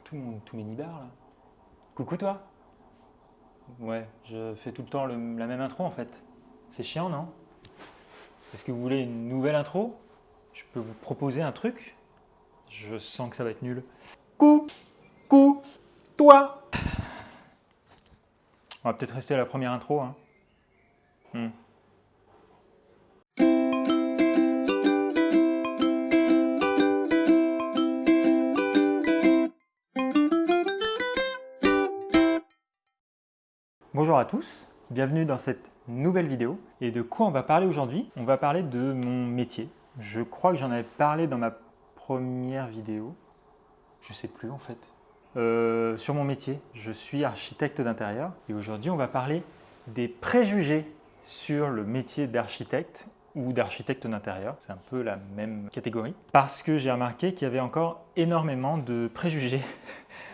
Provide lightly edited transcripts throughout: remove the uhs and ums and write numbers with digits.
Tous mes nibards là. Coucou toi. Ouais, je fais tout le temps la même intro en fait. C'est chiant, non? Est-ce que vous voulez une nouvelle intro? Je peux vous proposer un truc? Je sens que ça va être nul. Coucou toi. On va peut-être rester à la première intro, hein. Bonjour à tous, bienvenue dans cette nouvelle vidéo. Et de quoi on va parler aujourd'hui? On va parler de mon métier. Je crois que j'en avais parlé dans ma première vidéo. Je sais plus en fait. Sur mon métier, je suis architecte d'intérieur et aujourd'hui on va parler des préjugés sur le métier d'architecte ou d'architecte d'intérieur. C'est un peu la même catégorie. Parce que j'ai remarqué qu'il y avait encore énormément de préjugés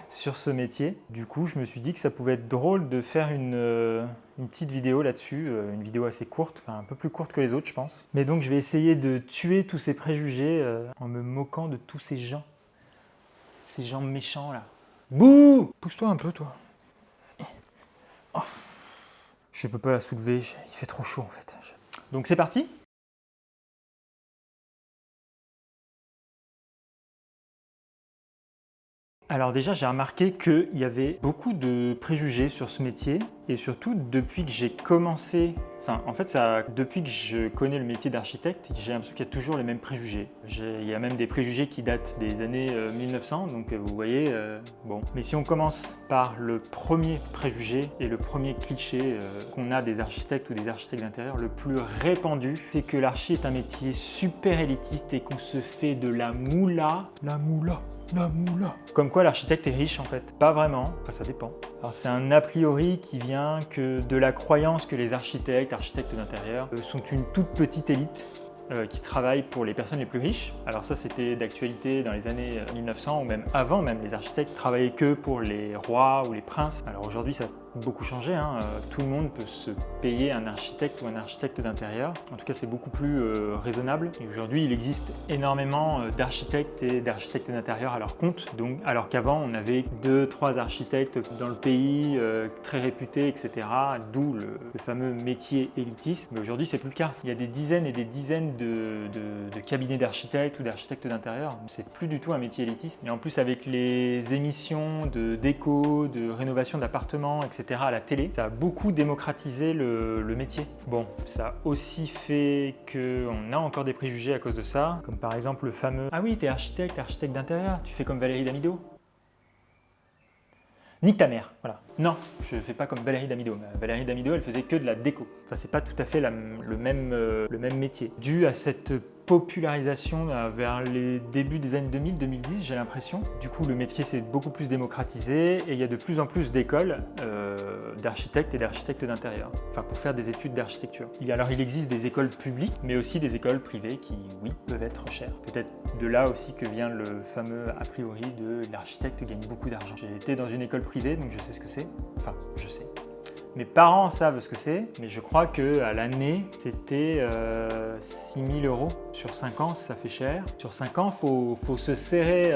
sur ce métier. Du coup, je me suis dit que ça pouvait être drôle de faire une petite vidéo là-dessus, une vidéo assez courte, enfin un peu plus courte que les autres, je pense. Mais donc, je vais essayer de tuer tous ces préjugés en me moquant de tous ces gens méchants là. Bouh! Pousse-toi un peu, toi. Oh. Je peux pas la soulever, il fait trop chaud en fait. Donc, c'est parti. Alors déjà, j'ai remarqué qu'il y avait beaucoup de préjugés sur ce métier et surtout depuis que j'ai commencé, depuis que je connais le métier d'architecte, j'ai l'impression qu'il y a toujours les mêmes préjugés. Il y a même des préjugés qui datent des années 1900, donc vous voyez, bon. Mais si on commence par le premier préjugé et le premier cliché qu'on a des architectes ou des architectes d'intérieur, le plus répandu, c'est que l'archi est un métier super élitiste et qu'on se fait de la moula. Comme quoi l'architecte est riche en fait. Pas vraiment, enfin ça dépend. Alors c'est un a priori qui vient que de la croyance que les architectes d'intérieur sont une toute petite élite qui travaille pour les personnes les plus riches. Alors ça c'était d'actualité dans les années 1900 ou même avant même. Les architectes travaillaient que pour les rois ou les princes. Alors aujourd'hui ça a beaucoup changé, hein. Tout le monde peut se payer un architecte ou un architecte d'intérieur. En tout cas c'est beaucoup plus raisonnable. Et aujourd'hui il existe énormément d'architectes et d'architectes d'intérieur à leur compte. Donc, alors qu'avant on avait 2-3 architectes dans le pays très réputés, etc. D'où le fameux métier élitiste. Mais aujourd'hui c'est plus le cas. Il y a des dizaines et des dizaines de cabinets d'architectes ou d'architectes d'intérieur. C'est plus du tout un métier élitiste. Et en plus avec les émissions de déco, de rénovation d'appartements, etc. à la télé, ça a beaucoup démocratisé le métier. Bon, ça a aussi fait qu'on a encore des préjugés à cause de ça, comme par exemple le fameux « Ah oui, t'es architecte d'intérieur, tu fais comme Valérie Damido ». Nique ta mère, voilà. Non, je ne fais pas comme Valérie Damido. Valérie Damido, elle faisait que de la déco. Enfin, c'est pas tout à fait le même métier. Dû à cette popularisation vers les débuts des années 2000-2010, j'ai l'impression. Du coup, le métier s'est beaucoup plus démocratisé et il y a de plus en plus d'écoles d'architectes et d'architectes d'intérieur. Enfin, pour faire des études d'architecture. Alors, il existe des écoles publiques, mais aussi des écoles privées qui, oui, peuvent être chères. Peut-être de là aussi que vient le fameux a priori de l'architecte gagne beaucoup d'argent. J'ai été dans une école privée, donc je sais ce que c'est. Enfin, je sais. Mes parents savent ce que c'est, mais je crois qu'à l'année, c'était 6 000 €. Sur 5 ans, ça fait cher. Sur 5 ans, faut se serrer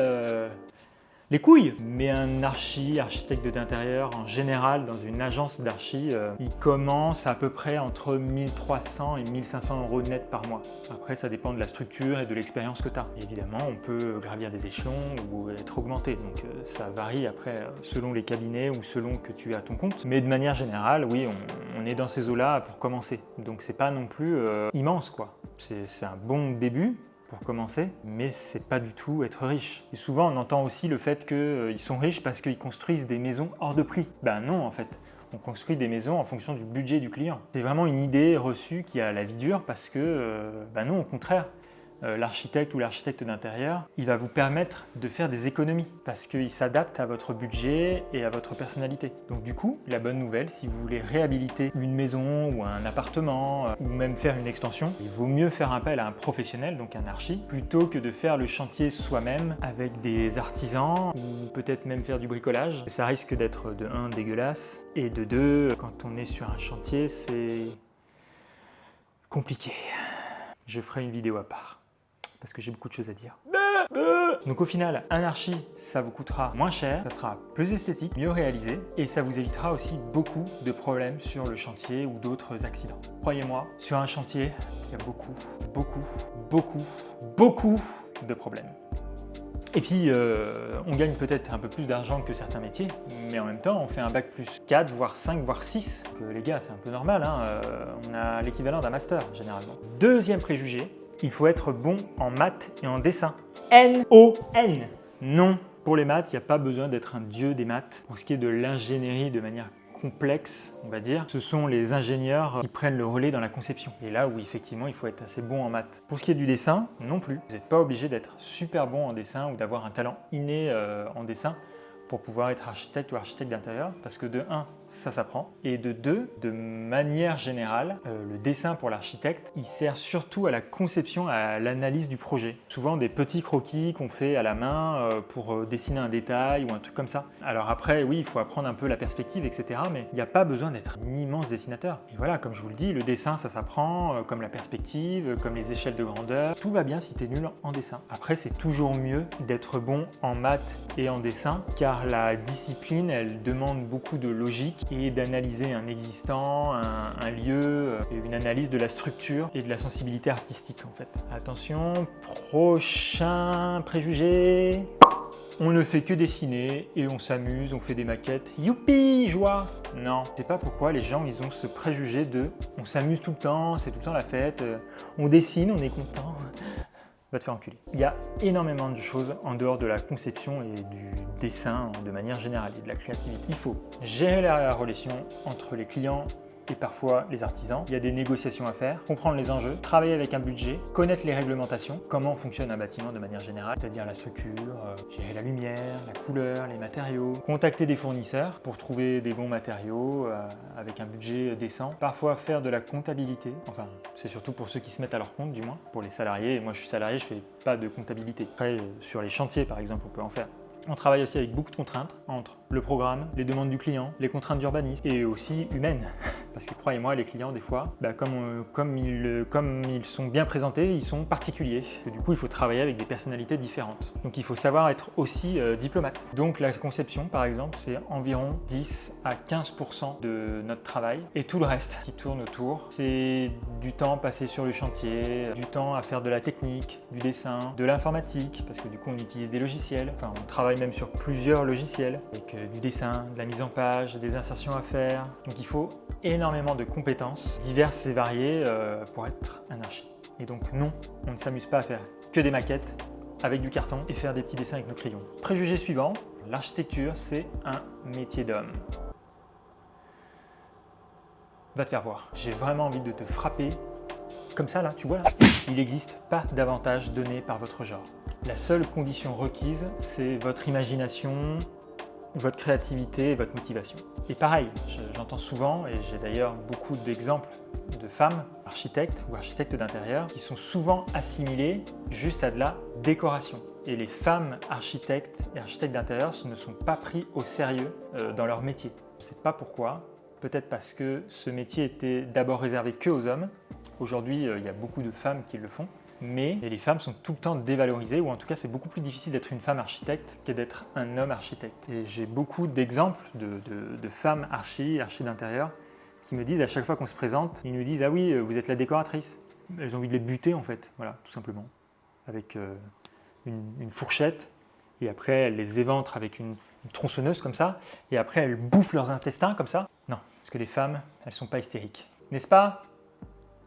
les couilles. Mais un architecte d'intérieur, en général, dans une agence d'archi, il commence à peu près entre 1300 et 1500 € net par mois. Après, ça dépend de la structure et de l'expérience que tu as. Évidemment, on peut gravir des échelons ou être augmenté. Donc, ça varie après selon les cabinets ou selon que tu es à ton compte. Mais de manière générale, oui, on est dans ces eaux-là pour commencer. Donc, c'est pas non plus immense, quoi. C'est un bon début pour commencer, mais c'est pas du tout être riche. Et souvent, on entend aussi le fait qu'ils sont riches parce qu'ils construisent des maisons hors de prix. Ben non, en fait. On construit des maisons en fonction du budget du client. C'est vraiment une idée reçue qui a la vie dure parce que, ben non, au contraire. L'architecte ou l'architecte d'intérieur, il va vous permettre de faire des économies parce qu'il s'adapte à votre budget et à votre personnalité. Donc du coup, la bonne nouvelle, si vous voulez réhabiliter une maison ou un appartement ou même faire une extension, il vaut mieux faire appel à un professionnel, donc un archi, plutôt que de faire le chantier soi-même avec des artisans ou peut-être même faire du bricolage. Ça risque d'être de 1 dégueulasse et de 2, quand on est sur un chantier, c'est compliqué. Je ferai une vidéo à part. Parce que j'ai beaucoup de choses à dire. Donc au final, un archi, ça vous coûtera moins cher, ça sera plus esthétique, mieux réalisé et ça vous évitera aussi beaucoup de problèmes sur le chantier ou d'autres accidents. Croyez-moi, sur un chantier, il y a beaucoup de problèmes. Et puis, on gagne peut-être un peu plus d'argent que certains métiers, mais en même temps, on fait un bac plus 4, voire 5, voire 6. Donc, les gars, c'est un peu normal, hein, on a l'équivalent d'un master, généralement. Deuxième préjugé, il faut être bon en maths et en dessin. N-O-N. Non, pour les maths, il n'y a pas besoin d'être un dieu des maths. Pour ce qui est de l'ingénierie de manière complexe, on va dire, ce sont les ingénieurs qui prennent le relais dans la conception. Et là où effectivement il faut être assez bon en maths. Pour ce qui est du dessin, non plus. Vous n'êtes pas obligé d'être super bon en dessin ou d'avoir un talent inné en dessin pour pouvoir être architecte ou architecte d'intérieur, parce que de 1, ça s'apprend, et de 2, de manière générale, le dessin pour l'architecte, il sert surtout à la conception, à l'analyse du projet. Souvent des petits croquis qu'on fait à la main pour dessiner un détail ou un truc comme ça. Alors après, oui, il faut apprendre un peu la perspective, etc., mais il n'y a pas besoin d'être un immense dessinateur. Et voilà, comme je vous le dis, le dessin, ça s'apprend, comme la perspective, comme les échelles de grandeur. Tout va bien si tu es nul en dessin. Après, c'est toujours mieux d'être bon en maths et en dessin, car la discipline, elle demande beaucoup de logique et d'analyser un existant, un lieu, et une analyse de la structure et de la sensibilité artistique en fait. Attention, prochain préjugé. On ne fait que dessiner et on s'amuse, on fait des maquettes. Youpi, joie! Non, je sais pas pourquoi les gens ils ont ce préjugé de on s'amuse tout le temps, c'est tout le temps la fête, on dessine, on est content. Va te faire enculer. Il y a énormément de choses en dehors de la conception et du dessin de manière générale et de la créativité. Il faut gérer la relation entre les clients et parfois les artisans. Il y a des négociations à faire, comprendre les enjeux, travailler avec un budget, connaître les réglementations, comment fonctionne un bâtiment de manière générale, c'est-à-dire la structure, gérer la lumière, la couleur, les matériaux, contacter des fournisseurs pour trouver des bons matériaux avec un budget décent, parfois faire de la comptabilité, enfin c'est surtout pour ceux qui se mettent à leur compte du moins, pour les salariés, moi je suis salarié, je fais pas de comptabilité. Après sur les chantiers par exemple on peut en faire. On travaille aussi avec beaucoup de contraintes entre le programme, les demandes du client, les contraintes d'urbanisme et aussi humaines. Parce que croyez-moi, les clients, des fois, comme ils sont bien présentés, ils sont particuliers. Et du coup, il faut travailler avec des personnalités différentes. Donc, il faut savoir être aussi diplomate. Donc, la conception, par exemple, c'est environ 10 à 15% de notre travail. Et tout le reste qui tourne autour, c'est du temps passé sur le chantier, du temps à faire de la technique, du dessin, de l'informatique, parce que du coup, on utilise des logiciels. Enfin, on travaille même sur plusieurs logiciels, avec du dessin, de la mise en page, des insertions à faire. Donc, il faut énormément de compétences diverses et variées pour être un archi. Et donc non, on ne s'amuse pas à faire que des maquettes avec du carton et faire des petits dessins avec nos crayons. Préjugé suivant, l'architecture c'est un métier d'homme. Va te faire voir. J'ai vraiment envie de te frapper comme ça là, tu vois là. Il n'existe pas d'avantage donné par votre genre. La seule condition requise, c'est votre imagination, votre créativité et votre motivation. Et pareil, j'entends souvent, et j'ai d'ailleurs beaucoup d'exemples de femmes architectes ou architectes d'intérieur qui sont souvent assimilées juste à de la décoration. Et les femmes architectes et architectes d'intérieur ne sont pas pris au sérieux dans leur métier. Je ne sais pas pourquoi, peut-être parce que ce métier était d'abord réservé que aux hommes. Aujourd'hui, il y a beaucoup de femmes qui le font. Mais les femmes sont tout le temps dévalorisées, ou en tout cas c'est beaucoup plus difficile d'être une femme architecte que d'être un homme architecte. Et j'ai beaucoup d'exemples de femmes archi d'intérieur qui me disent à chaque fois qu'on se présente, ils nous disent « Ah oui, vous êtes la décoratrice ». Elles ont envie de les buter en fait, voilà, tout simplement. Avec une fourchette, et après elles les éventrent avec une tronçonneuse comme ça, et après elles bouffent leurs intestins comme ça. Non, parce que les femmes, elles sont pas hystériques. N'est-ce pas ?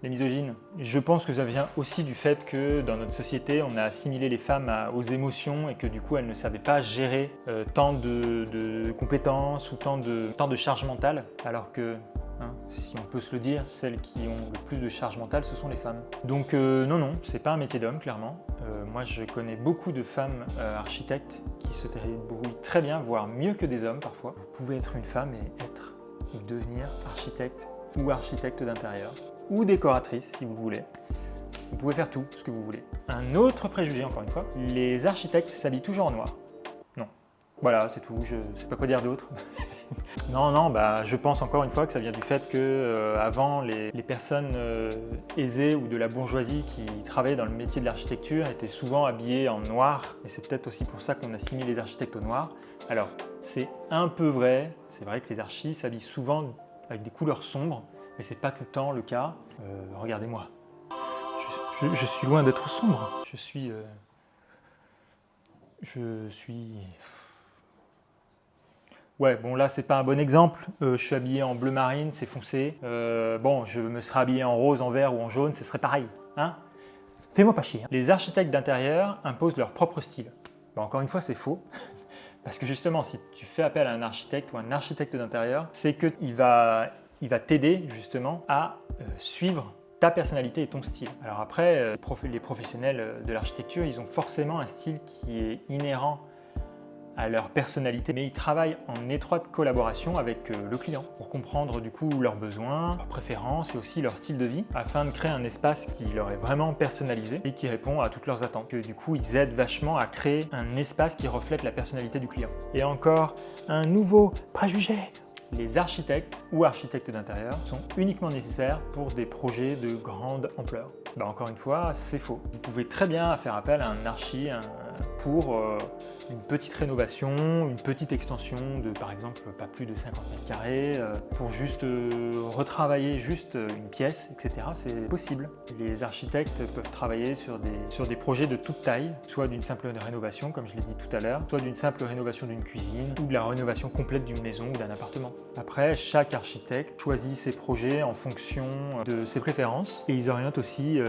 Les misogynes. Je pense que ça vient aussi du fait que dans notre société, on a assimilé les femmes aux émotions et que du coup, elles ne savaient pas gérer tant de compétences ou tant de charge mentale, alors que, si on peut se le dire, celles qui ont le plus de charge mentale, ce sont les femmes. Donc non, c'est pas un métier d'homme, clairement. Moi, je connais beaucoup de femmes architectes qui se débrouillent très bien, voire mieux que des hommes parfois. Vous pouvez être une femme et être ou devenir architecte ou architecte d'intérieur, ou décoratrice si vous voulez. Vous pouvez faire tout ce que vous voulez. Un autre préjugé, encore une fois, les architectes s'habillent toujours en noir. Non. Voilà, c'est tout, je sais pas quoi dire d'autre. Non, non, bah, je pense encore une fois que ça vient du fait que avant les personnes aisées ou de la bourgeoisie qui travaillaient dans le métier de l'architecture étaient souvent habillées en noir, et c'est peut-être aussi pour ça qu'on assimile les architectes au noir. Alors, c'est un peu vrai, c'est vrai que les archis s'habillent souvent avec des couleurs sombres, mais c'est pas tout le temps le cas. Regardez-moi, je suis loin d'être sombre, je suis... Ouais, bon là c'est pas un bon exemple, je suis habillé en bleu marine, c'est foncé. Bon, je me serais habillé en rose, en vert ou en jaune, ce serait pareil, hein? Fais-moi pas chier. Hein. Les architectes d'intérieur imposent leur propre style. Bon, encore une fois, c'est faux. Parce que justement, si tu fais appel à un architecte ou un architecte d'intérieur, c'est qu'il va t'aider justement à suivre ta personnalité et ton style. Alors après, les professionnels de l'architecture, ils ont forcément un style qui est inhérent à leur personnalité, mais ils travaillent en étroite collaboration avec le client pour comprendre du coup leurs besoins, leurs préférences et aussi leur style de vie afin de créer un espace qui leur est vraiment personnalisé et qui répond à toutes leurs attentes. Que du coup, ils aident vachement à créer un espace qui reflète la personnalité du client. Et encore un nouveau préjugé. Les architectes ou architectes d'intérieur sont uniquement nécessaires pour des projets de grande ampleur. Ben encore une fois, c'est faux. Vous pouvez très bien faire appel à un archi pour une petite rénovation, une petite extension de par exemple pas plus de 50 mètres carrés, pour juste retravailler juste une pièce, etc. C'est possible. Les architectes peuvent travailler sur des projets de toute taille, soit d'une simple rénovation, comme je l'ai dit tout à l'heure, soit d'une simple rénovation d'une cuisine, ou de la rénovation complète d'une maison ou d'un appartement. Après, chaque architecte choisit ses projets en fonction de ses préférences et ils orientent aussi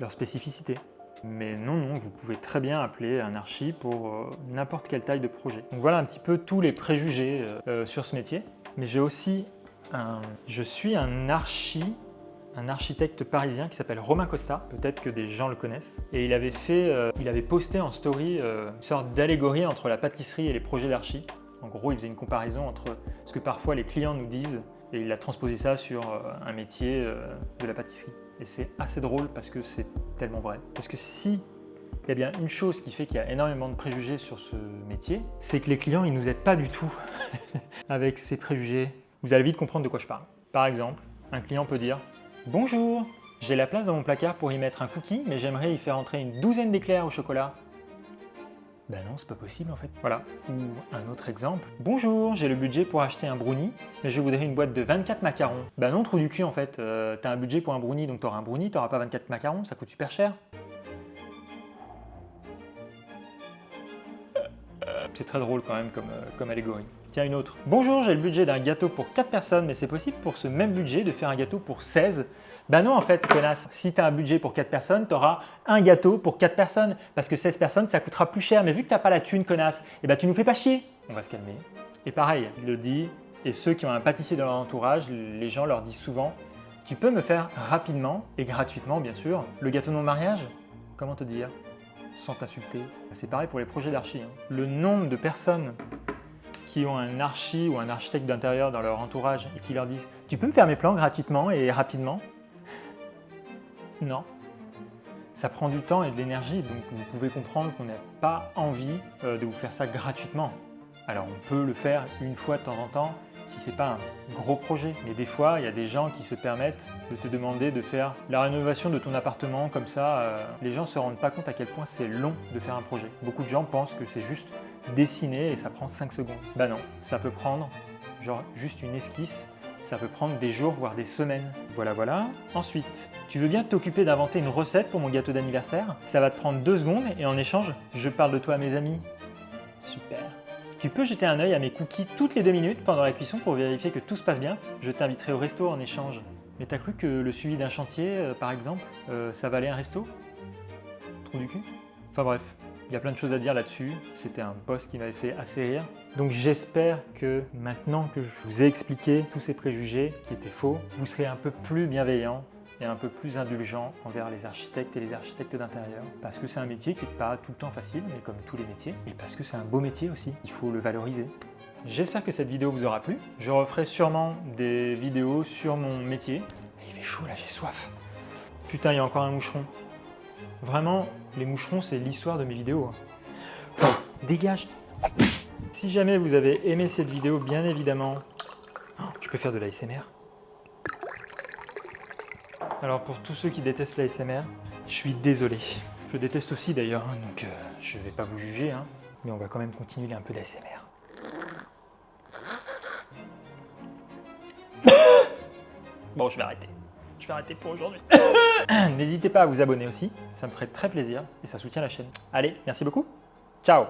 leurs spécificités. Mais non, vous pouvez très bien appeler un archi pour n'importe quelle taille de projet. Donc voilà un petit peu tous les préjugés sur ce métier. Mais je suis un architecte parisien qui s'appelle Romain Costa, peut-être que des gens le connaissent. Et il avait posté en story une sorte d'allégorie entre la pâtisserie et les projets d'archi. En gros, il faisait une comparaison entre ce que parfois les clients nous disent et il a transposé ça sur un métier de la pâtisserie. Et c'est assez drôle parce que c'est tellement vrai. Parce que si il y a bien une chose qui fait qu'il y a énormément de préjugés sur ce métier, c'est que les clients, ils nous aident pas du tout avec ces préjugés. Vous allez vite comprendre de quoi je parle. Par exemple, un client peut dire « Bonjour, j'ai la place dans mon placard pour y mettre un cookie, mais j'aimerais y faire entrer une douzaine d'éclairs au chocolat. » Ben non, c'est pas possible en fait. Voilà. Ou un autre exemple. Bonjour, j'ai le budget pour acheter un brownie, mais je voudrais une boîte de 24 macarons. Ben non, trou du cul en fait. T'as un budget pour un brownie, donc t'auras un brownie, t'auras pas 24 macarons, ça coûte super cher. C'est très drôle quand même comme allégorie. Tiens, une autre. Bonjour, j'ai le budget d'un gâteau pour 4 personnes, mais c'est possible pour ce même budget de faire un gâteau pour 16. Ben non, en fait, connasse. Si tu as un budget pour 4 personnes, tu auras un gâteau pour 4 personnes. Parce que 16 personnes, ça coûtera plus cher. Mais vu que tu n'as pas la thune, connasse, eh ben tu nous fais pas chier. On va se calmer. Et pareil, il le dit. Et ceux qui ont un pâtissier dans leur entourage, les gens leur disent souvent « Tu peux me faire rapidement, et gratuitement bien sûr, le gâteau de mon mariage ?» Comment te dire sans t'insulter. C'est pareil pour les projets d'archi. Hein. Le nombre de personnes qui ont un archi ou un architecte d'intérieur dans leur entourage et qui leur disent « Tu peux me faire mes plans gratuitement et rapidement ?» Non. Ça prend du temps et de l'énergie, donc vous pouvez comprendre qu'on n'a pas envie de vous faire ça gratuitement. Alors on peut le faire une fois de temps en temps si c'est pas un gros projet. Mais des fois, il y a des gens qui se permettent de te demander de faire la rénovation de ton appartement comme ça. Les gens ne se rendent pas compte à quel point c'est long de faire un projet. Beaucoup de gens pensent que c'est juste dessiner et ça prend 5 secondes. Bah non, ça peut prendre genre juste une esquisse. Ça peut prendre des jours, voire des semaines. Voilà. Ensuite, tu veux bien t'occuper d'inventer une recette pour mon gâteau d'anniversaire? Ça va te prendre 2 secondes et en échange, je parle de toi à mes amis. Super. Tu peux jeter un œil à mes cookies toutes les 2 minutes pendant la cuisson pour vérifier que tout se passe bien. Je t'inviterai au resto en échange. Mais t'as cru que le suivi d'un chantier, par exemple, ça valait un resto? Trou du cul? Enfin bref. Il y a plein de choses à dire là-dessus, c'était un post qui m'avait fait assez rire. Donc j'espère que maintenant que je vous ai expliqué tous ces préjugés qui étaient faux, vous serez un peu plus bienveillant et un peu plus indulgent envers les architectes et les architectes d'intérieur. Parce que c'est un métier qui n'est pas tout le temps facile, mais comme tous les métiers. Et parce que c'est un beau métier aussi, il faut le valoriser. J'espère que cette vidéo vous aura plu. Je referai sûrement des vidéos sur mon métier. Et il fait chaud là, j'ai soif. Putain, il y a encore un moucheron. Vraiment, les moucherons, c'est l'histoire de mes vidéos. Dégage! Si jamais vous avez aimé cette vidéo, bien évidemment, je peux faire de l'ASMR. Alors pour tous ceux qui détestent l'ASMR, je suis désolé. Je déteste aussi d'ailleurs, hein, donc je vais pas vous juger, hein, mais on va quand même continuer un peu d'ASMR. Bon, je vais arrêter. Je vais arrêter pour aujourd'hui. N'hésitez pas à vous abonner aussi, ça me ferait très plaisir et ça soutient la chaîne. Allez, merci beaucoup. Ciao!